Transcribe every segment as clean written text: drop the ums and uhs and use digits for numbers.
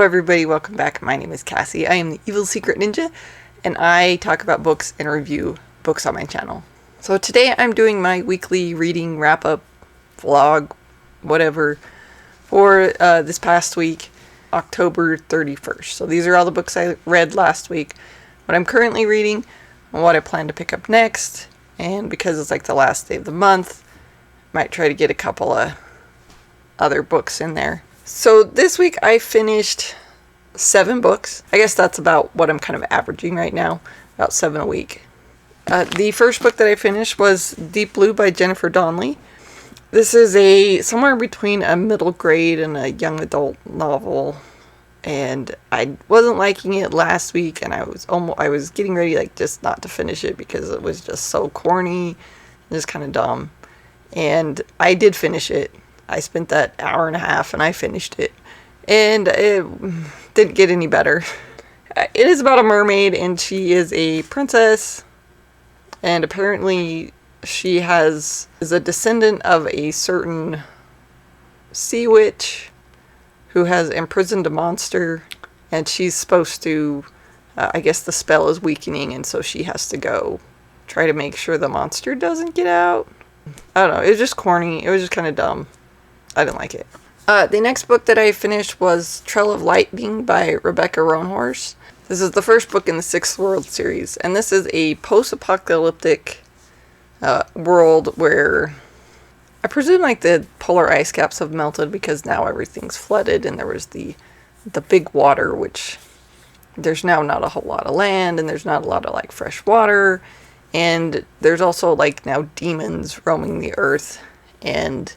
everybody, welcome back. My name is Cassie. I am the Evil Secret Ninja, and I talk about books and review books on my channel. So today I'm doing my weekly reading wrap-up, vlog, whatever, for this past week, October 31st. So these are all the books I read last week, what I'm currently reading, and what I plan to pick up next. And because it's like the last day of the month, I might try to get a couple of other books in there. So this week I finished 7 books. I guess that's about what I'm kind of averaging right now, about 7 a week. The first book that I finished was Deep Blue by Jennifer Donnelly. This is somewhere between a middle grade and a young adult novel, and I wasn't liking it last week, and I was getting ready just not to finish it because it was just so corny, just kind of dumb. And I did finish it. I spent that hour and a half and I finished it. And it didn't get any better. It is about a mermaid, and she is a princess. And apparently she is a descendant of a certain sea witch who has imprisoned a monster. And she's supposed to, I guess the spell is weakening, and so she has to go try to make sure the monster doesn't get out. I don't know, it was just corny. It was just kind of dumb. I didn't like it. The next book that I finished was Trail of Lightning by Rebecca Roanhorse. This is the first book in the Sixth World series, and this is a post-apocalyptic world where I presume the polar ice caps have melted because now everything's flooded, and there was the big water, which there's now not a whole lot of land, and there's not a lot of fresh water, and there's also now demons roaming the earth, and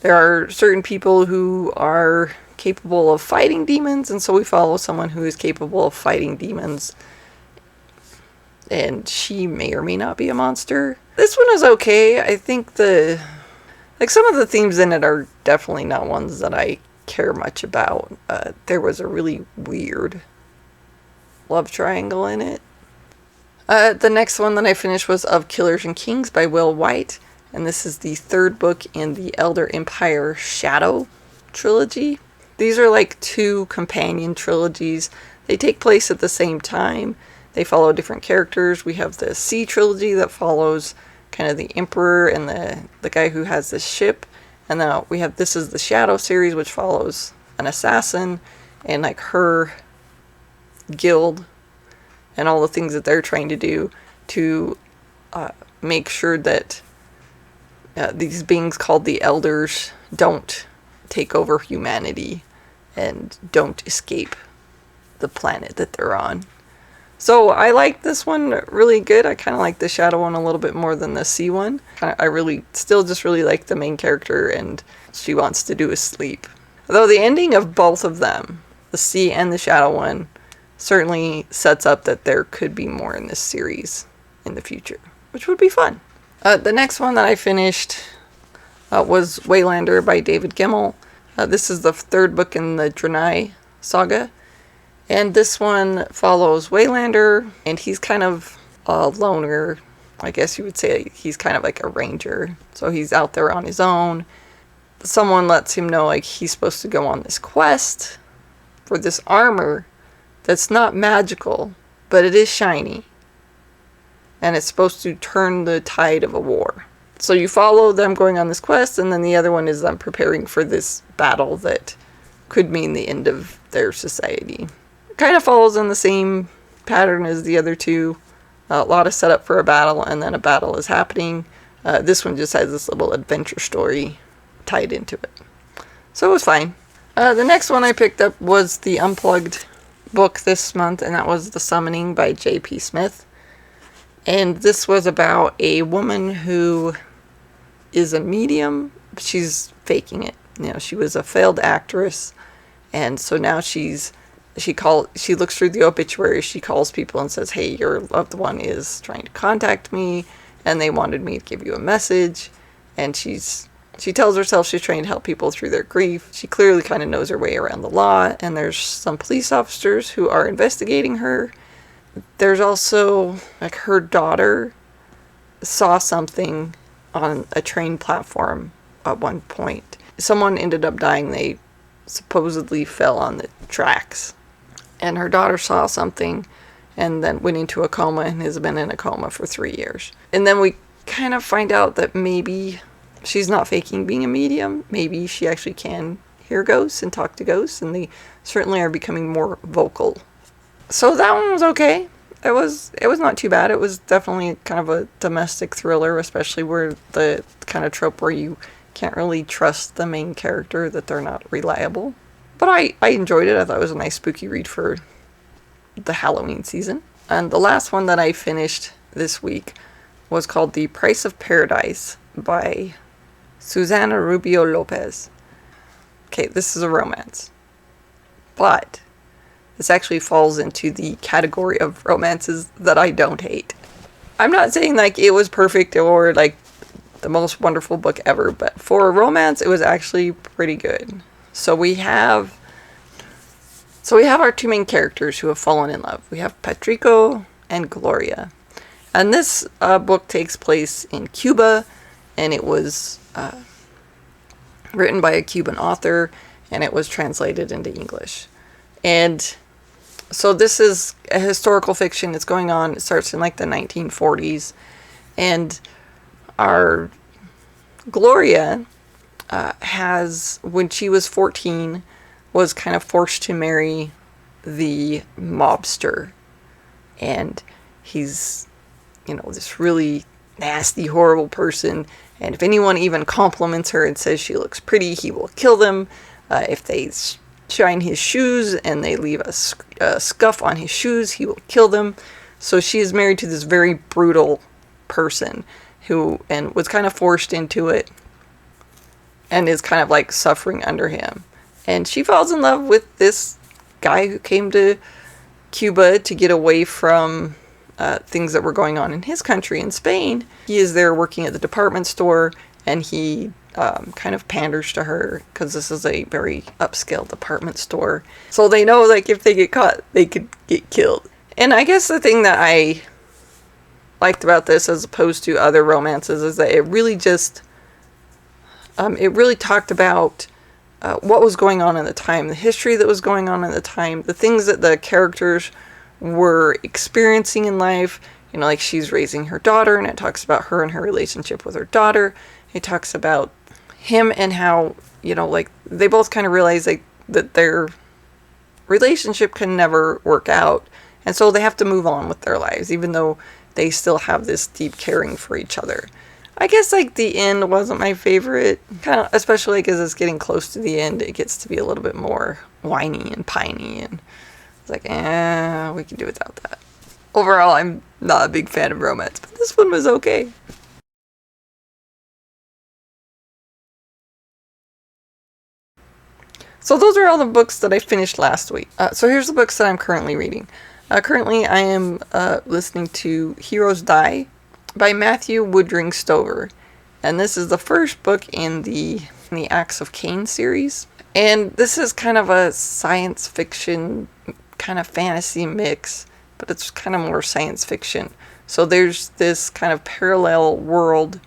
there are certain people who are capable of fighting demons, and so we follow someone who is capable of fighting demons. And she may or may not be a monster. This one is okay. I think some of the themes in it are definitely not ones that I care much about. There was a really weird love triangle in it. The next one that I finished was Of Killers and Kings by Wight. And this is the third book in the Elder Empire Shadow trilogy. These are 2 companion trilogies. They take place at the same time. They follow different characters. We have the Sea trilogy that follows kind of the Emperor and the guy who has this ship. And then we have This is the Shadow series, which follows an assassin and her guild and all the things that they're trying to do to make sure that these beings called the Elders don't take over humanity and don't escape the planet that they're on. So I like this one really good. I kind of like the Shadow one a little bit more than the Sea one. I really like the main character, and she wants to do is sleep. Though the ending of both of them, the Sea and the Shadow one, certainly sets up that there could be more in this series in the future, which would be fun. The next one that I finished was Waylander by David Gemmell. This is the third book in the Drenai saga. And this one follows Waylander, and he's kind of a loner. I guess you would say he's kind of like a ranger. So he's out there on his own. Someone lets him know he's supposed to go on this quest for this armor that's not magical, but it is shiny. And it's supposed to turn the tide of a war. So you follow them going on this quest, and then the other one is them preparing for this battle that could mean the end of their society. It kind of follows in the same pattern as the other two. A lot of setup for a battle, and then a battle is happening. This one just has this little adventure story tied into it. So it was fine. The next one I picked up was the Unplugged book this month, and that was The Summoning by J.P. Smith. And this was about a woman who is a medium. She's faking it. She was a failed actress, and so now she looks through the obituary. She calls people and says, "Hey, your loved one is trying to contact me, and they wanted me to give you a message." And she tells herself she's trying to help people through their grief. She clearly kind of knows her way around the law, and there's some police officers who are investigating her. There's also, her daughter saw something on a train platform at one point. Someone ended up dying. They supposedly fell on the tracks. And her daughter saw something and then went into a coma and has been in a coma for 3 years. And then we kind of find out that maybe she's not faking being a medium. Maybe she actually can hear ghosts and talk to ghosts, and they certainly are becoming more vocal. So that one was okay. It was not too bad. It was definitely kind of a domestic thriller, especially where the kind of trope where you can't really trust the main character, that they're not reliable. But I enjoyed it. I thought it was a nice spooky read for the Halloween season. And the last one that I finished this week was called The Price of Paradise by Susana Rubio Lopex. Okay, this is a romance. But this actually falls into the category of romances that I don't hate. I'm not saying like it was perfect or like the most wonderful book ever, but for a romance, it was actually pretty good. So we have our two main characters who have fallen in love. We have Patrico and Gloria. And this book takes place in Cuba, and it was written by a Cuban author, and it was translated into English. And so this is a historical fiction. It's going on. It starts in like the 1940s. And our Gloria when she was 14, was kind of forced to marry the mobster. And he's, this really nasty, horrible person. And if anyone even compliments her and says she looks pretty, he will kill them. If they shine his shoes and they leave a scuff on his shoes, he will kill them. So she is married to this very brutal person and was kind of forced into it and is kind of like suffering under him. And she falls in love with this guy who came to Cuba to get away from things that were going on in his country in Spain. He is there working at the department store, and he kind of panders to her because this is a very upscale department store. So they know like if they get caught, they could get killed. And I guess the thing that I liked about this as opposed to other romances is that it really just it really talked about what was going on in the time, the history that was going on at the time, the things that the characters were experiencing in life. Like she's raising her daughter, and it talks about her and her relationship with her daughter. It talks about him and how, like they both kind of realize that their relationship can never work out. And so they have to move on with their lives, even though they still have this deep caring for each other. I guess like the end wasn't my favorite, kind of, especially because it's getting close to the end. It gets to be a little bit more whiny and piney, and it's like, we can do without that. Overall, I'm not a big fan of romance, but this one was okay. So those are all the books that I finished last week. So here's the books that I'm currently reading. Currently, I am listening to Heroes Die by Matthew Woodring Stover. And this is the first book in the Acts of Cain series. And this is kind of a science fiction, kind of fantasy mix, but it's kind of more science fiction. So there's this kind of parallel world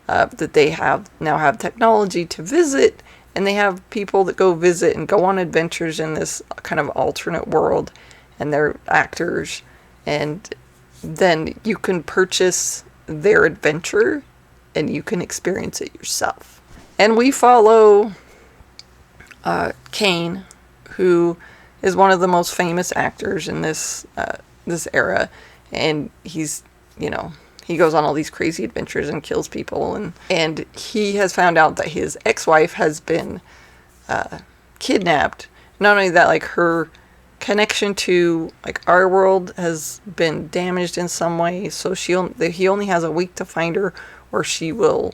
that they now have technology to visit, and they have people that go visit and go on adventures in this kind of alternate world, and they're actors, and then you can purchase their adventure and you can experience it yourself. And we follow Cain, who is one of the most famous actors in this era, and he's he goes on all these crazy adventures and kills people, and he has found out that his ex-wife has been kidnapped. Not only that, like her connection to like our world has been damaged in some way, so he only has a week to find her, or she will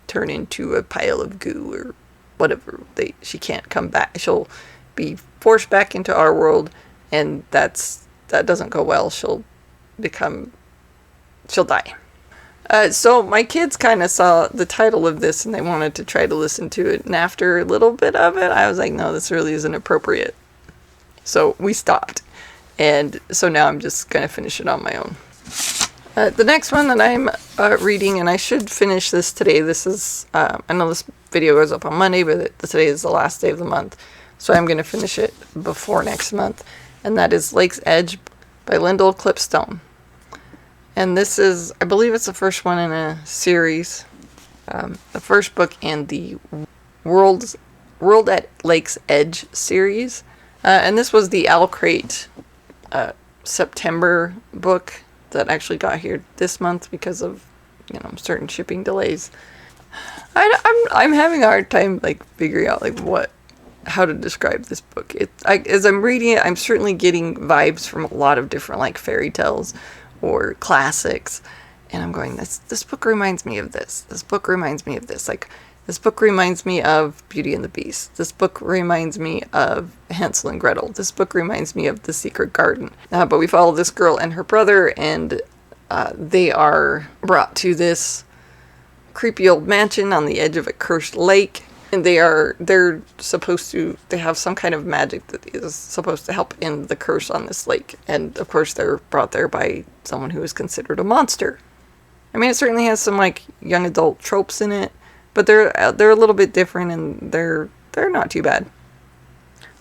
turn into a pile of goo or whatever. She can't come back. She'll be forced back into our world, and that doesn't go well. She'll die. So my kids kind of saw the title of this and they wanted to try to listen to it, and after a little bit of it, I was like, no, this really isn't appropriate. So we stopped, and so now I'm just going to finish it on my own. The next one that I'm reading, and I should finish this today, this is, I know this video goes up on Monday, but today is the last day of the month. So I'm going to finish it before next month. And that is Lakesedge by Lyndall Clipstone. And this is, I believe it's the first one in a series. The first book in the World at Lakesedge series. And this was the Owl Crate September book that actually got here this month because of, certain shipping delays. I'm having a hard time figuring out how to describe this book. As I'm reading it, I'm certainly getting vibes from a lot of different fairy tales or classics, and I'm going, this book reminds me of this. This book reminds me of this. This book reminds me of Beauty and the Beast. This book reminds me of Hansel and Gretel. This book reminds me of The Secret Garden. But we follow this girl and her brother, and they are brought to this creepy old mansion on the edge of a cursed lake. And they have some kind of magic that is supposed to help end the curse on this lake. And of course they're brought there by someone who is considered a monster. I mean, it certainly has some young adult tropes in it, but they're a little bit different, and they're not too bad.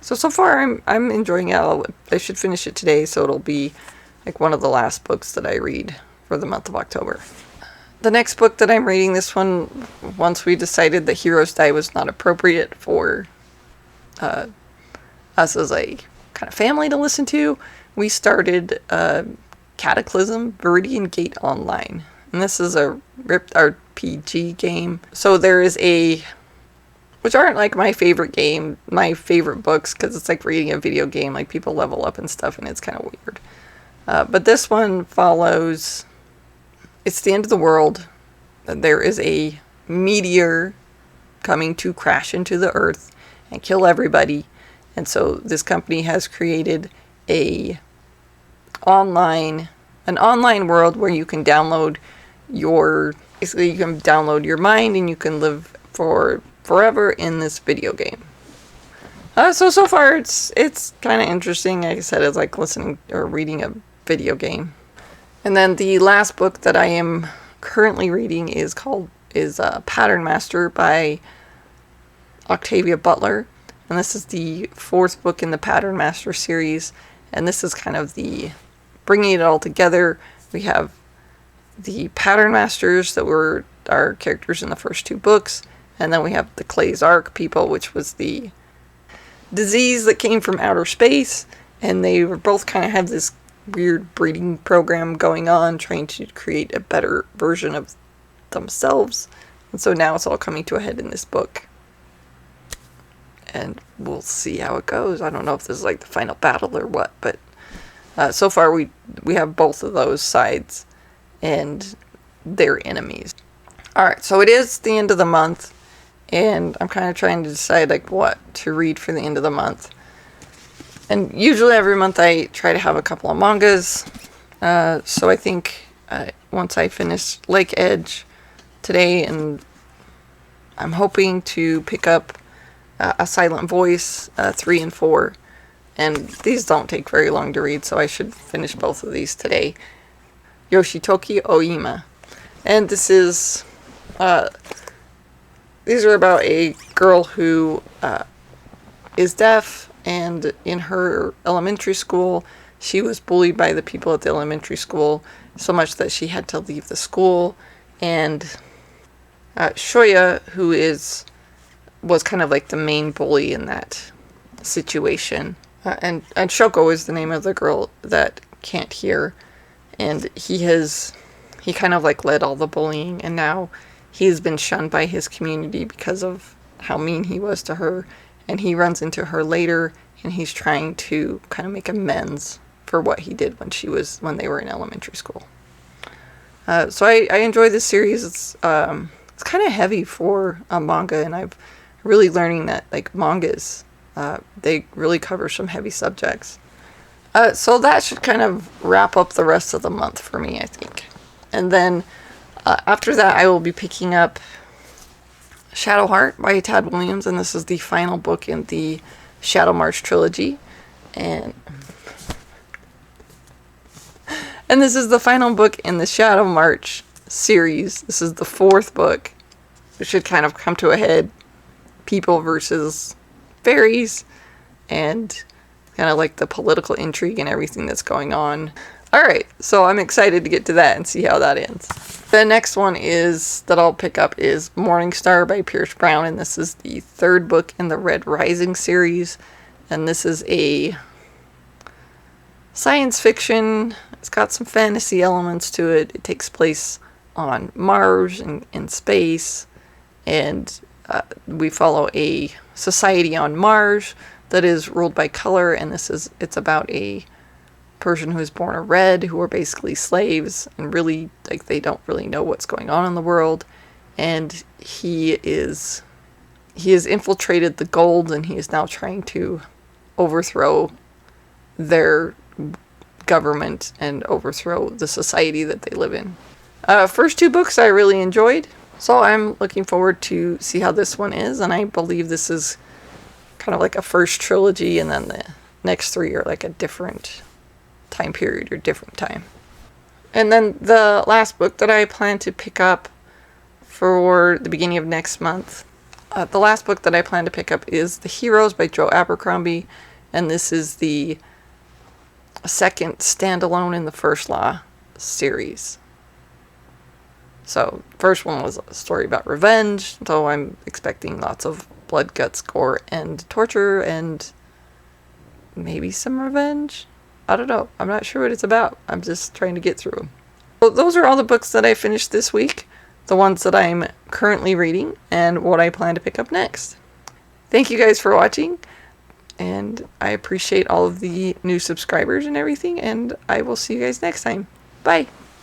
So far I'm enjoying it. I should finish it today, so it'll be one of the last books that I read for the month of October. The next book that I'm reading, this one, once we decided that Heroes Die was not appropriate for us as a kind of family to listen to, we started Cataclysm, Viridian Gate Online. And this is a ripped RPG game. So there is which aren't my favorite books, because it's reading a video game, people level up and stuff, and it's kind of weird. But this one follows... It's the end of the world. There is a meteor coming to crash into the earth and kill everybody. And so this company has created an online world where you can download your mind, and you can live forever in this video game. So far it's kind of interesting. Like I said, it's like listening or reading a video game. And then the last book that I am currently reading is Patternmaster by Octavia Butler. And this is the fourth book in the Patternmaster series. And this is kind of the bringing it all together. We have the Patternmasters that were our characters in the first two books. And then we have the Clay's Ark people, which was the disease that came from outer space. And they were both kind of have this weird breeding program going on, trying to create a better version of themselves. And so now it's all coming to a head in this book. And we'll see how it goes. I don't know if this is the final battle or what, but so far we have both of those sides and their enemies. Alright, so it is the end of the month, and I'm kind of trying to decide what to read for the end of the month. And usually every month I try to have a couple of mangas. So I think once I finish Lakesedge today, and I'm hoping to pick up A Silent Voice 3 and 4. And these don't take very long to read, so I should finish both of these today. Yoshitoki Oima. And this is... these are about a girl who is deaf. And in her elementary school, she was bullied by the people at the elementary school so much that she had to leave the school. And Shoya, who was kind of the main bully in that situation. And Shoko is the name of the girl that can't hear. And he kind of led all the bullying. And now he's been shunned by his community because of how mean he was to her. And he runs into her later, and he's trying to kind of make amends for what he did when they were in elementary school. So I enjoy this series. It's kind of heavy for a manga, and I'm really learning that mangas, they really cover some heavy subjects. So that should kind of wrap up the rest of the month for me, I think. And then after that, I will be picking up Shadowheart by Tad Williams, and this is the final book in the Shadow March trilogy. And this is the final book in the Shadow March series. This is the fourth book. It should kind of come to a head people versus fairies, and kind of like the political intrigue and everything that's going on. Alright, so I'm excited to get to that and see how that ends. The next one that I'll pick up is Morning Star by Pierce Brown, and this is the third book in the Red Rising series, and this is a science fiction. It's got some fantasy elements to it. It takes place on Mars and in space, and we follow a society on Mars that is ruled by color, and it's about a person who is born a red, who are basically slaves, and really, like, they don't really know what's going on in the world, and he has infiltrated the gold, and he is now trying to overthrow their government and overthrow the society that they live in. First two books I really enjoyed, so I'm looking forward to see how this one is, and I believe this is kind of like a first trilogy, and then the next three are like a different time period or different time. And then the last book that I plan to pick up for the beginning of next month, the last book that I plan to pick up is The Heroes by Joe Abercrombie, and this is the second standalone in the First Law series. So, first one was a story about revenge, so I'm expecting lots of blood, guts, gore, and torture, and maybe some revenge? I don't know. I'm not sure what it's about. I'm just trying to get through them. So those are all the books that I finished this week, the ones that I'm currently reading, and what I plan to pick up next. Thank you guys for watching, and I appreciate all of the new subscribers and everything, and I will see you guys next time. Bye!